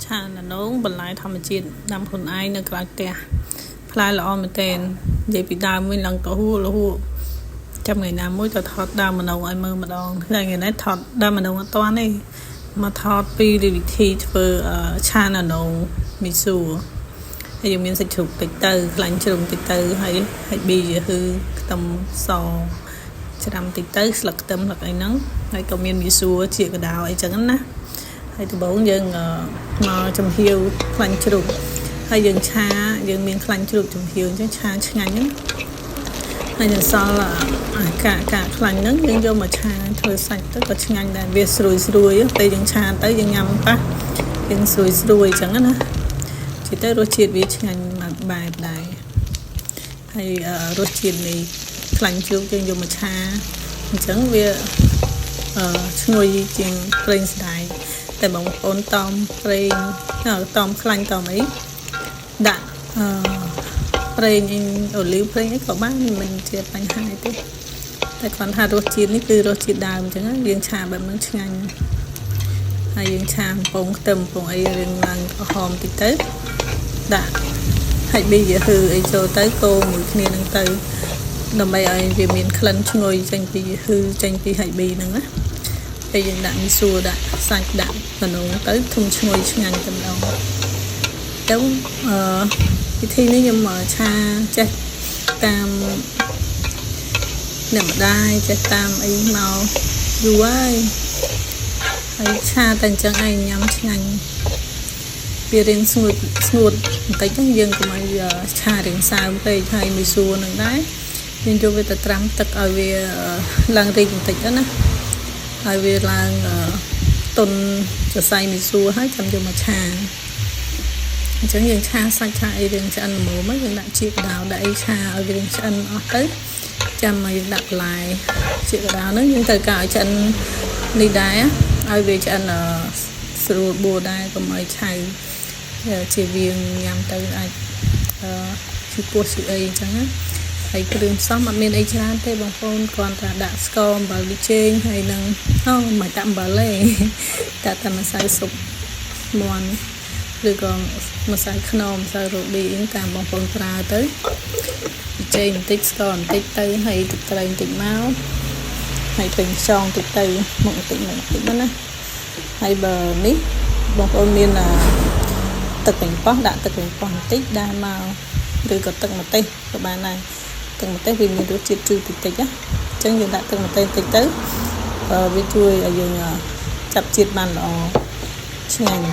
ឆាណងបន្លែធម្មជាតិដាំខ្លួនឯងនៅក្រៅផ្ទះផ្លែល្អមែនទែននិយាយពីដើមវិញឡើងទៅហួរចាំថ្ងៃណាមួយទៅថតដើមម្ដងឲ្យមើលម្ដងថ្ងៃនេះថតដើមម្ដងអត់តាន់ទេមកថតពីវិធីធ្វើឆាណងមីស៊ូហើយយើងមានសាច់ជ្រូកតិចទៅខ្លាញ់ជ្រុំតិចទៅហើយប៊ីគឺខ្ទឹមសច្រាំតិចទៅស្លឹកខ្ទឹមស្លឹកអីហ្នឹងហើយក៏មានមីស៊ូជាកដោអីចឹងណាហើយដំបូងយើងមកចំហៀវខ្លាញ់ជ្រូកហើយយើងឆាយើងមានខ្លាញ់ជ្រូកចំហៀវអញ្ចឹងឆាឆ្ងាញ់ហ្នឹងហើយយើងសល់កាខ្លាញ់ហ្នឹងយើងយកមកឆាធ្វើសាច់ទៅក៏ឆ្ងាញ់ដែរវាស្រួយពេលយើងឆាទៅយើងញ៉ាំប៉ះយើងស្រួយអញ្ចឹងណាជិះទៅរសជាតិវាឆ្ងាញ់មួយបែបដែរហើយរសជាតិនៃខ្លាញ់ជ្រូកយើងយកមកឆាអញ្ចឹងវាឈ្ងុយជាងប្រេងស្ដាយតែបងប្អូនតอมប្រេងតอมខ្លាញ់តอมអីដាក់ប្រេងអូលីវប្រេងអីក៏បានមិនជាបញ្ហាទេតែគ្រាន់ថារសជាតិនេះគឺរសជាតិដើមអញ្ចឹងយើងឆាបែបហ្នឹងឆ្ងាញ់ហើយយើងឆាកំប៉ុងខ្ទឹមកំប៉ុងអីរៀងឡើងក្រហមតិចទៅដាក់ហាច់ប៊ីគឺអីចូលទៅកូរមួយគ្នានឹងទៅដើម្បីឲ្យវាមានក្លិនឈ្ងុយចេញពីហាច់ប៊ីហ្នឹងណាពេលយើងដាក់មីស៊ូដាក់សាច់ដាក់កណ្ដូងទៅធំឈ្ងុយឆ្ងាញ់តែម្ដងទៅវិធីនេះខ្ញុំឆាចេះតាមអ្នកម្ដាយចេះតាមអីមកយូរហើយឆាតែអញ្ចឹងឯងញ៉ាំឆ្ងាញ់វារៀងស្ងួតបន្តិចហ្នឹងយើងកុំឲ្យឆារៀងសើមពេកហើយមីស៊ូនឹងដែរយើងយកវាទៅត្រាំទឹកឲ្យវាឡើងរីកបន្តិចទៅណាហើយវាឡើងតុនសរសៃមីស៊ូហើយចាំយកមកឆាអញ្ចឹងយើងឆាសាច់ឆាអីរៀងឆ្អិនល្មមយើងដាក់ជីកដោដាក់អីឆាឲ្យវារៀងឆ្អិនអស់ទៅចាំមកយើងដាក់បន្លែជីកដោហ្នឹងយើងត្រូវការឲ្យឆ្អិននេះដែរឲ្យវាឆ្អិនស្រួលបួរដែរកុំឲ្យឆៅជាវាងញ៉ាំទៅអាចឈឺពោះឈឺអីអញ្ចឹងណាហើយគ្រឿងផ្សំអត់មានអីច្រើនទេបងប្អូនគ្រាន់តែដាក់ស្ករអំបិលប៊ីចេងហើយនឹងមិនដាក់អំបិលទេដាក់តែម្សៅស៊ុបមាន់ឬក៏ម្សៅខ្នុរម្សៅរ៉ូឌីអីតាមបងប្អូនប្រើទៅប៊ីចេងបន្តិចស្ករបន្តិចទៅហើយទឹកត្រីបន្តិចមកហើយពេញខ្យងបន្តិចទៅមកបន្តិចមកណាហើយបើនេះបងប្អូនមានទឹកប៉េងប៉ោះដាក់ទឹកប៉េងប៉ោះបន្តិចដែរមកឬក៏ទឹកម្ទេសក៏បានដែរទឹកម្ទេសវាមានរសជាតិជូរតិចណាអញ្ចឹងយើងដាក់ទឹកម្ទេសបន្តិចទៅវាជួយឲ្យយើងចាប់ជាតិបានល្អឆ្ងាញ់